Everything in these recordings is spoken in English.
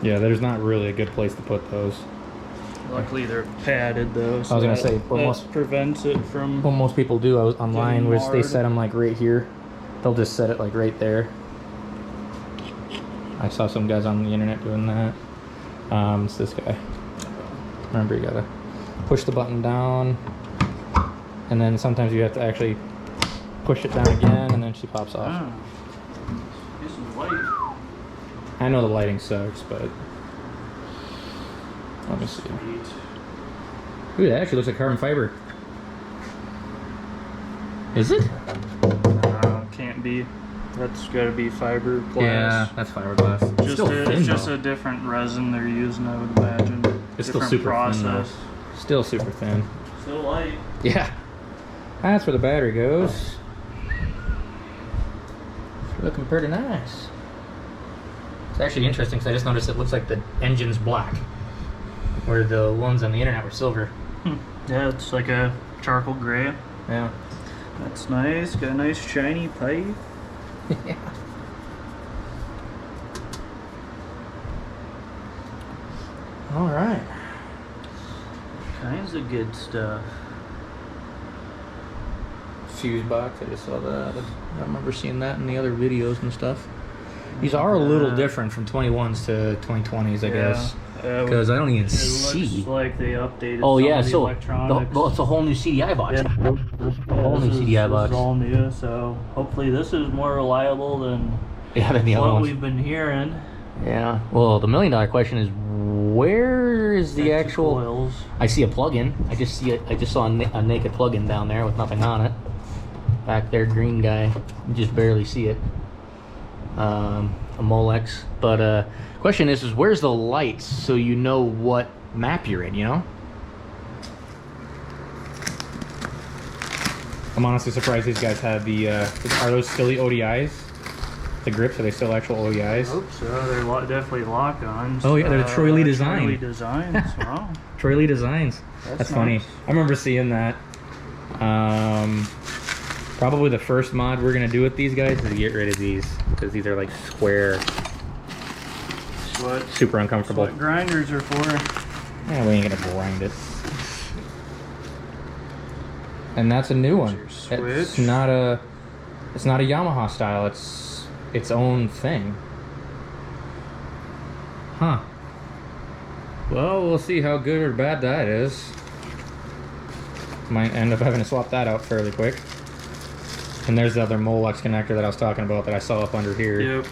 Yeah, there's not really a good place to put those. Luckily they're padded though, so I was gonna say, but most prevents it from. What most people do online was they marred. set them like right here. They'll just set it like right there. I saw some guys on the internet doing that. It's this guy. Remember, you gotta push the button down, and then sometimes you have to actually push it down again, and then she pops off. Ah. This is light. I know the lighting sucks, but let me see. Ooh, that actually looks like carbon fiber. Is it? Can't be. That's got to be fiberglass. Yeah, that's fiberglass. It's still thin, it's just a different resin they're using, I would imagine. It's still super thin, though. Still super thin. Still light. Yeah. That's where the battery goes. It's looking pretty nice. It's actually interesting because I just noticed it looks like the engine's black, where the ones on the internet were silver. Yeah, it's like a charcoal gray. Yeah. That's nice. Got a nice shiny pipe. Yeah. All right. Kinds of good stuff. Fuse box. I just saw that. I remember seeing that in the other videos and stuff. These are a little different from 21s to 2020s, I guess. Because I don't even see. It looks like they updated oh, some yeah, of the so electronics. it's a whole new CDI box. Yeah. Whole new CDI box. This is all new, so hopefully this is more reliable than the other ones we've been hearing. Yeah. Well, the $1 million question is, where is the actual? Coils. I see a plug-in. I just saw a naked plug-in down there with nothing on it. Back there, green guy. You just barely see it. A Molex. But question is where's the lights so you know what map you're in, you know? I'm honestly surprised these guys have the, are those still the ODIs? The grips, are they still actual ODIs? I hope so. They're definitely lock-ons. Oh yeah, they're the Troy Lee design. Troy Lee Designs, wow. Troy Lee Designs. That's funny. Nice. I remember seeing that. Probably the first mod we're gonna do with these guys is to get rid of these, because these are like square. Super uncomfortable. That's what grinders are for. Yeah, we ain't gonna grind it. And that's a new one. It's not a Yamaha style. It's its own thing. Huh. Well, we'll see how good or bad that is. Might end up having to swap that out fairly quick. And there's the other Molex connector that I was talking about that I saw up under here. Yep.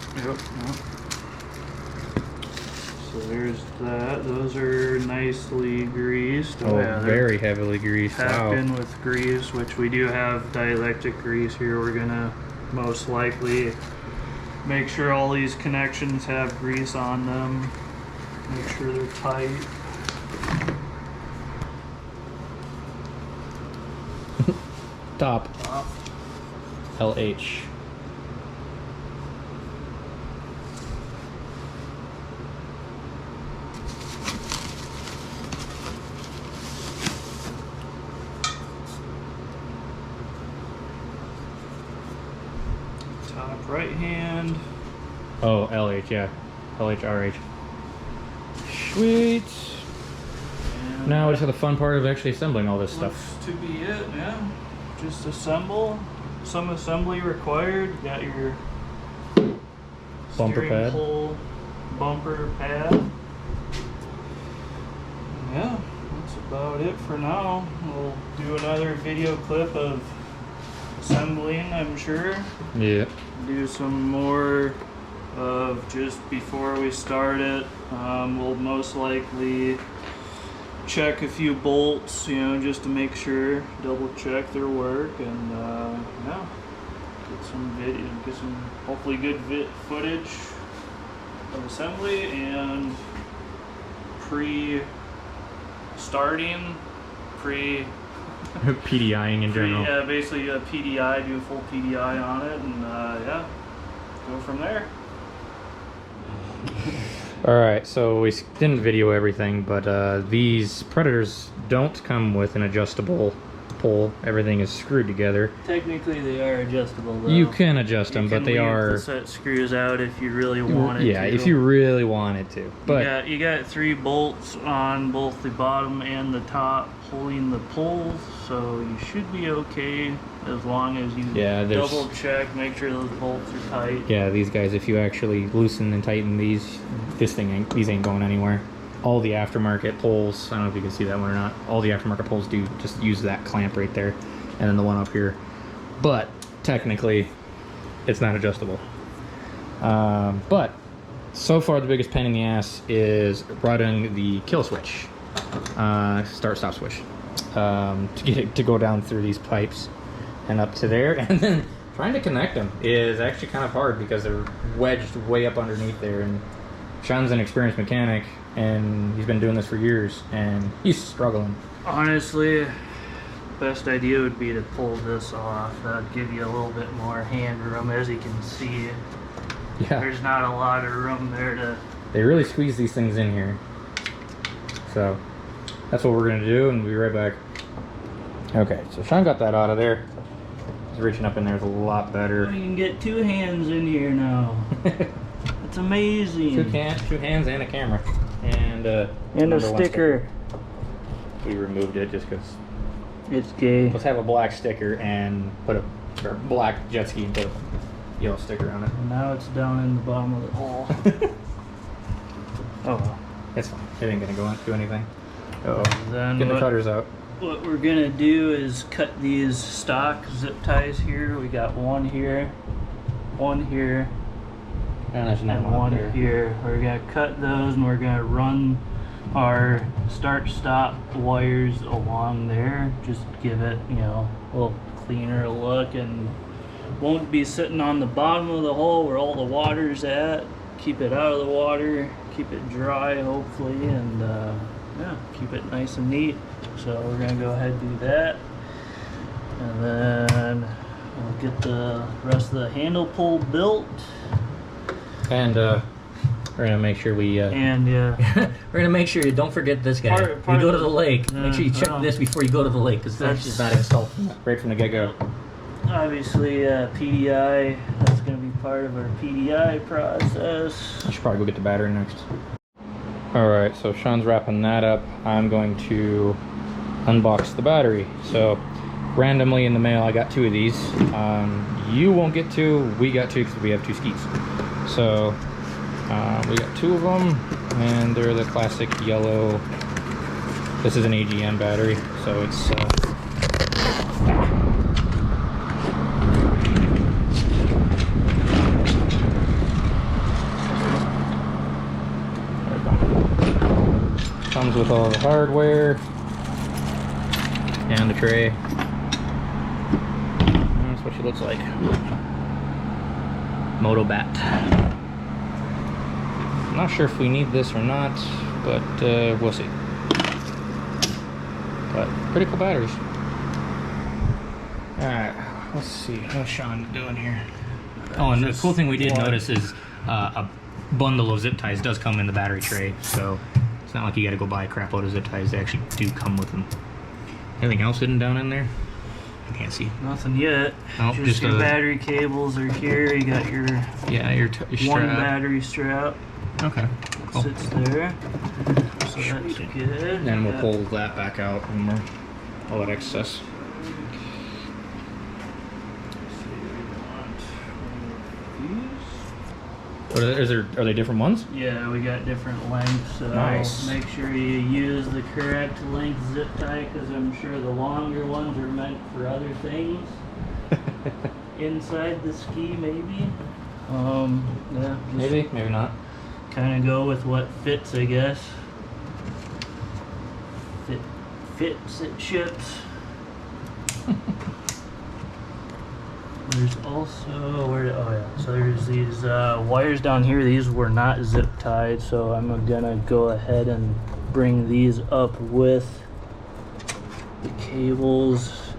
So there's that. Those are nicely greased. Oh, yeah, very heavily greased. Packed in with grease, which we do have dielectric grease here. We're gonna most likely make sure all these connections have grease on them. Make sure they're tight. Top. LH. Top right hand. Oh, LH, yeah. LH, RH. Sweet. And now it's the fun part of actually assembling all this stuff. To be it, yeah. Just assemble. Some assembly required. You got your bumper pad. Pole, bumper pad. Yeah, that's about it for now. We'll do another video clip of assembling, I'm sure. Yeah. Do some more of just before we start it. We'll most likely check a few bolts, you know, just to make sure, double check their work, and yeah, get some video, get some hopefully good footage of assembly and PDIing in general. Yeah, basically a PDI, do a full PDI on it, and yeah, go from there. Alright, so we didn't video everything, but these Predators don't come with an adjustable pull. Everything is screwed together. Technically, they are adjustable, though. You can adjust them, but they are... the set screws out if you really wanted to. Yeah, if you really wanted to. But you got 3 bolts on both the bottom and the top holding the poles, so you should be okay as long as you double check, make sure those bolts are tight. Yeah, these guys, if you actually loosen and tighten these ain't going anywhere. All the aftermarket poles, I don't know if you can see that one or not, all the aftermarket poles do just use that clamp right there, and then the one up here. But technically, it's not adjustable. But so far the biggest pain in the ass is routing the kill switch, start-stop switch, to get it to go down through these pipes and up to there, and then trying to connect them is actually kind of hard because they're wedged way up underneath there, and Sean's an experienced mechanic and he's been doing this for years and he's struggling. Honestly, best idea would be to pull this off. That'd give you a little bit more hand room. As you can see, there's not a lot of room there to... They really squeeze these things in here. So that's what we're gonna do, and we'll be right back. Okay, so Sean got that out of there. He's reaching up in there, is a lot better. Oh, you can get 2 hands in here now. It's amazing. 2 hands and a camera. And a sticker. We removed it just because it's gay. Let's have a black sticker and put a black jet ski and put a yellow sticker on it. And now it's down in the bottom of the hole. Oh well, it's fine. It ain't gonna do anything. Uh oh. Then get the cutters out. What we're gonna do is cut these stock zip ties here. We got one here, one here, and one here. We're gonna cut those and we're gonna run our start-stop wires along there. Just give it, you know, a little cleaner look, and won't be sitting on the bottom of the hole where all the water's at. Keep it out of the water, keep it dry hopefully, and yeah, keep it nice and neat. So we're gonna go ahead and do that, and then we'll get the rest of the handle pull built. And we're gonna make sure we we're gonna make sure you don't forget this guy. You go to the lake, make sure you check this before you go to the lake, because that's just not installed right from the get-go. Obviously PDI, that's gonna be part of our PDI process. I should probably go get the battery next. Alright, so Sean's wrapping that up. I'm going to unbox the battery. So randomly in the mail I got 2 of these. You won't get 2, we got 2 because we have 2 skis. So we got 2 of them, and they're the classic yellow. This is an AGM battery, so it's comes with all the hardware and the tray. That's what she looks like. Motobat. I'm not sure if we need this or not, but we'll see. But pretty cool batteries. Alright, let's see. How's Sean doing here? Oh, and the cool thing we did notice is a bundle of zip ties does come in the battery tray, so it's not like you gotta go buy a crap load of zip ties. They actually do come with them. Anything else hidden down in there? I can't see. Nothing yet. Nope, just your battery cables are here. You got your your one battery strap. Okay, cool. Sits there. So that's good. Then we'll pull that back out and we're all that excess. Are they different ones? Yeah, we got different lengths. So nice. Make sure you use the correct length zip tie, because I'm sure the longer ones are meant for other things. Inside the ski, maybe. Yeah. Maybe not. Kind of go with what fits, I guess. Fits, it ships. There's also so there's these wires down here. These were not zip tied, so I'm gonna go ahead and bring these up with the cables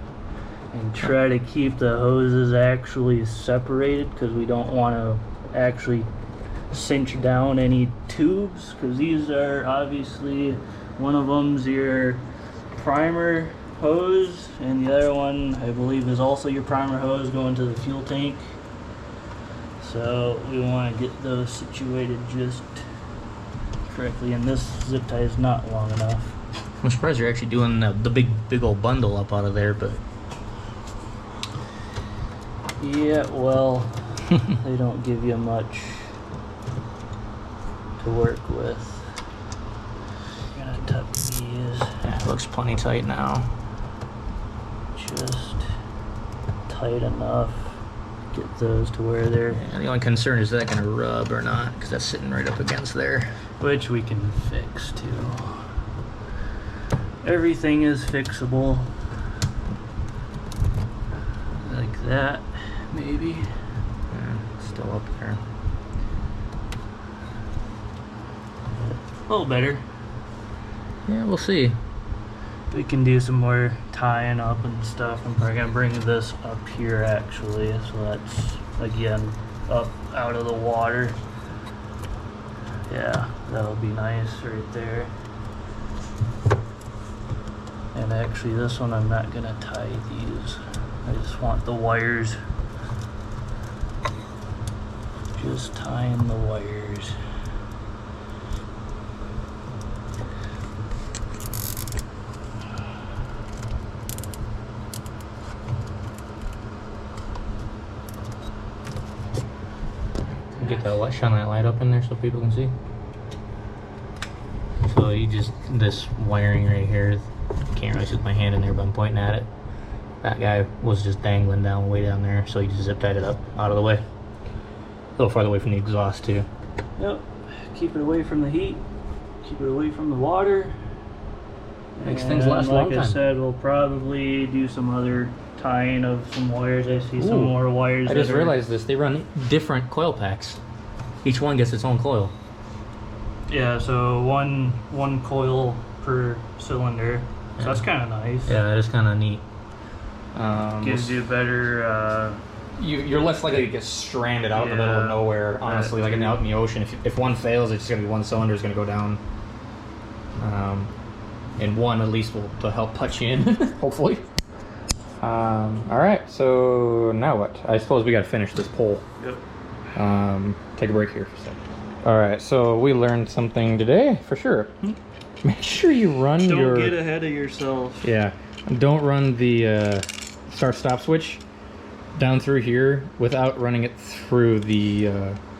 and try to keep the hoses actually separated, because we don't want to actually cinch down any tubes, because these are obviously, one of them's your primer hose, and the other one I believe is also your primer hose going to the fuel tank. So we want to get those situated just correctly, and this zip tie is not long enough. I'm surprised you're actually doing the big old bundle up out of there, but Yeah, well, they don't give you much to work with. I'm gonna tuck these yeah, it looks plenty tight now. just tight enough. Get those to where they're, Yeah, the only concern is that gonna rub or not, because that's sitting right up against there. which we can fix too. Everything is fixable. Like that, maybe. Yeah, still up there. A little better. Yeah, we'll see. We can do some more tying up and stuff. I'm probably gonna bring this up here actually, so that's again up out of the water. Yeah, that'll be nice right there. And actually this one I'm not gonna tie these. I just want the wires. Just tying the wires. Get that light, shine that light up in there so people can see. So you just, this wiring right here, can't really see my hand in there, but I'm pointing at it. That guy was just dangling down way down there, so he just zip tied it up out of the way. A little farther away from the exhaust too. Yep. Keep it away from the heat. Keep it away from the water. Makes things last a long Like I time. said, we'll probably do some other tying of some wires. I see some Ooh, more wires. I just that are- realized this. They run different coil packs. Each one gets its own coil. Yeah, so one coil per cylinder. So that's kind of nice. Yeah, that is kind of neat. Gives you better. You're less likely to get stranded out in the middle of Yeah. nowhere, honestly, like out in the ocean. If one fails, it's just going to be one cylinder is going to go down. And one at least will help put you in, hopefully. All right, so now what? I suppose we got to finish this pole. Yep. Take a break here for a second. All right, so we learned something today for sure. Make sure you run Don't your. get ahead of yourself. Yeah, don't run the start-stop switch down through here without running it through the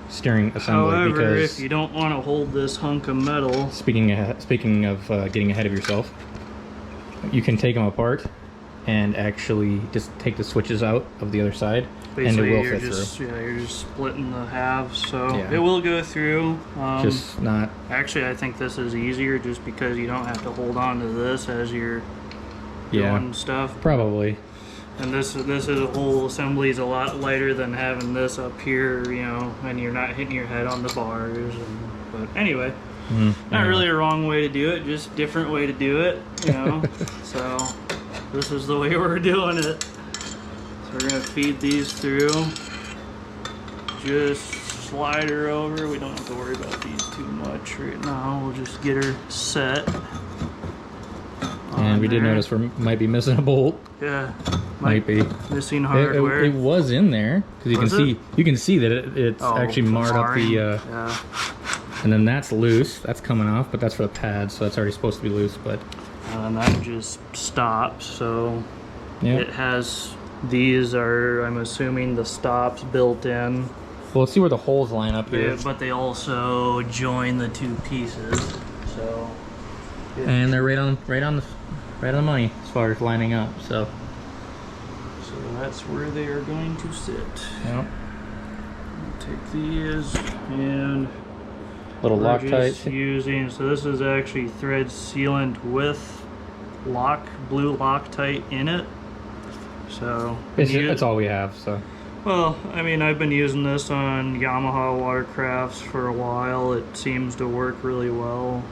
steering assembly. However, because if you don't want to hold this hunk of metal, speaking of getting ahead of yourself, you can take them apart and actually just take the switches out of the other side, and it basically will you're fit just through. you're just splitting the halves, so Yeah. it will go through. Just not. Actually, I think this is easier just because you don't have to hold on to this as you're Yeah, doing stuff. probably. And this is a whole assembly is a lot lighter than having this up here, you know, and you're not hitting your head on the bars. But anyway, not really a wrong way to do it, just different way to do it, you know. So this is the way we're doing it. So we're gonna feed these through. Just slide her over. We don't have to worry about these too much right now. We'll just get her set. And we did there. notice we might be missing a bolt. Yeah. Might be. Missing hardware. It was in there because Was it? you can see that it's Oh, actually marred up the. yeah. And then that's loose. That's coming off, but that's for the pad, so that's already supposed to be loose. But And that just stops. So yeah. it has, these are, I'm assuming, the stops built in. Well, let's see where the holes line up here. But they also join the two pieces. So. And they're right on the money as far as lining up. So. So that's where they are going to sit. Yep. Take these and Little we're Loctite. just using, so this is actually thread sealant with blue Loctite in it. So It's all we have. So. well, I mean, I've been using this on Yamaha watercrafts for a while. It seems to work really well.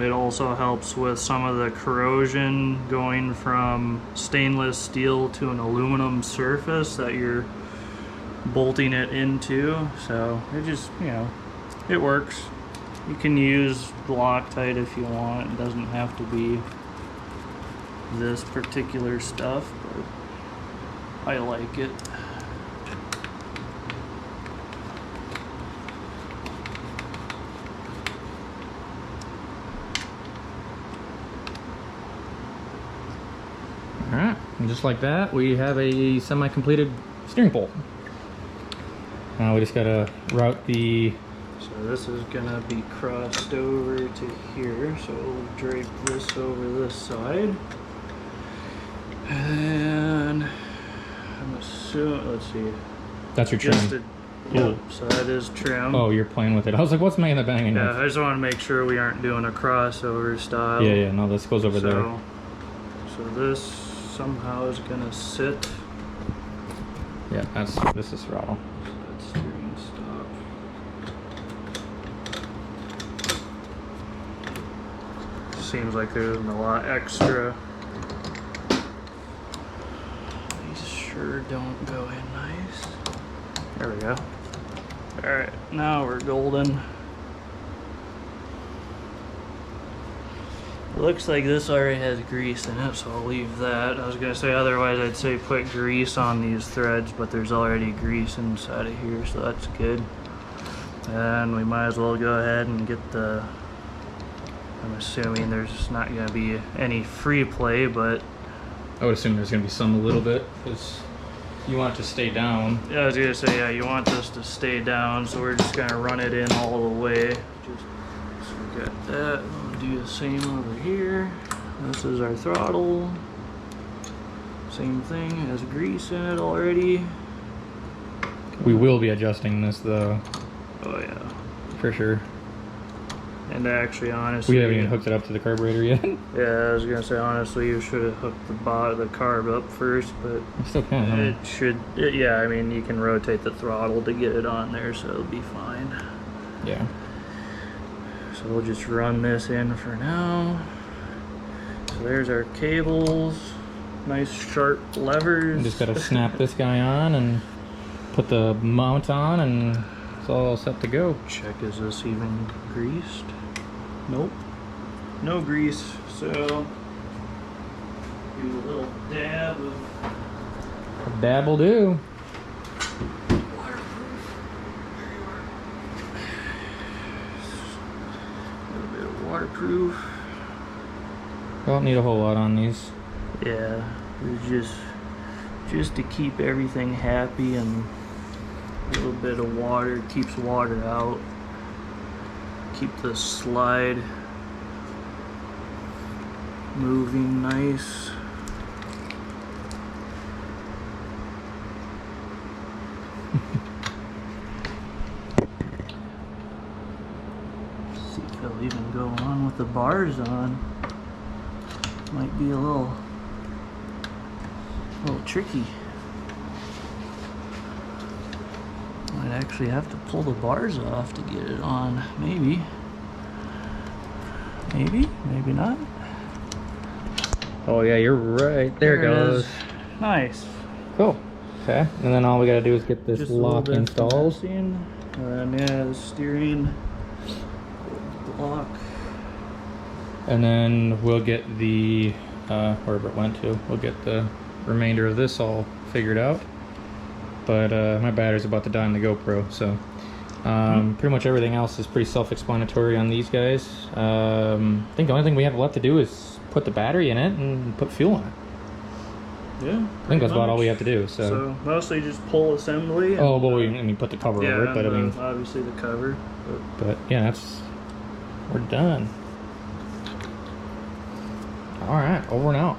It also helps with some of the corrosion going from stainless steel to an aluminum surface that you're bolting it into. So it just, you know, it works. You can use Loctite if you want. It doesn't have to be this particular stuff, but I like it. Alright, and just like that, we have a semi-completed steering pole. Now we just gotta route the... So this is gonna be crossed over to here, so we'll drape this over this side. And I'm assuming, let's see. That's your trim. Yep, so that is trim. Oh, you're playing with it. I was like, what's making the banging Yeah, noise? I just want to make sure we aren't doing a crossover style. Yeah, no, this goes over there. So this somehow is gonna sit. Yeah, this is throttle. So that's steering stop. Seems like there isn't a lot extra. These sure don't go in nice. There we go. Alright, now we're golden. It looks like this already has grease in it, so I'll leave that. I was gonna say otherwise I'd say put grease on these threads, but there's already grease inside of here, so that's good. And we might as well go ahead and get the... I'm assuming there's not gonna be any free play, but... I would assume there's gonna be some a little bit, because you want it to stay down. Yeah, I was gonna say, yeah, you want this to stay down, so we're just gonna run it in all the way. So we got that. We'll do the same over here. This is our throttle. Same thing, has grease in it already. We will be adjusting this though. Oh yeah. For sure. And actually, honestly, We haven't even hooked it up to the carburetor yet. Yeah, I was gonna say, honestly, you should have hooked the carb up first, but You still can, huh? it should. Yeah, I mean, you can rotate the throttle to get it on there, so it'll be fine. Yeah. So we'll just run this in for now. So there's our cables, nice sharp levers. You just gotta snap this guy on and put the mount on, and it's all set to go. Check, is this even greased? Nope, no grease. So do a little dab of A dab will do. waterproof. Don't need a whole lot on these. Yeah, it's just to keep everything happy, and a little bit of water keeps water out. Keep the slide moving nice. See if it'll even go on with the bars on. Might be a little tricky. Might actually have to pull the bars off to get it on. Maybe not. Oh yeah, you're right. There it goes. is. Nice. Cool. Okay, and then all we gotta do is get this Just a little lock bit of installed. finessing. And yeah, the steering block. And then we'll get the, wherever it went to, we'll get the remainder of this all figured out. But my battery's about to die on the GoPro, so pretty much everything else is pretty self-explanatory on these guys. I think the only thing we have left to do is put the battery in it and put fuel in it. Yeah. I think that's about all we have to do. So mostly just pull assembly. oh, well, I mean, put the cover over it, but I mean, obviously the cover. but yeah, we're done. All right, over and out.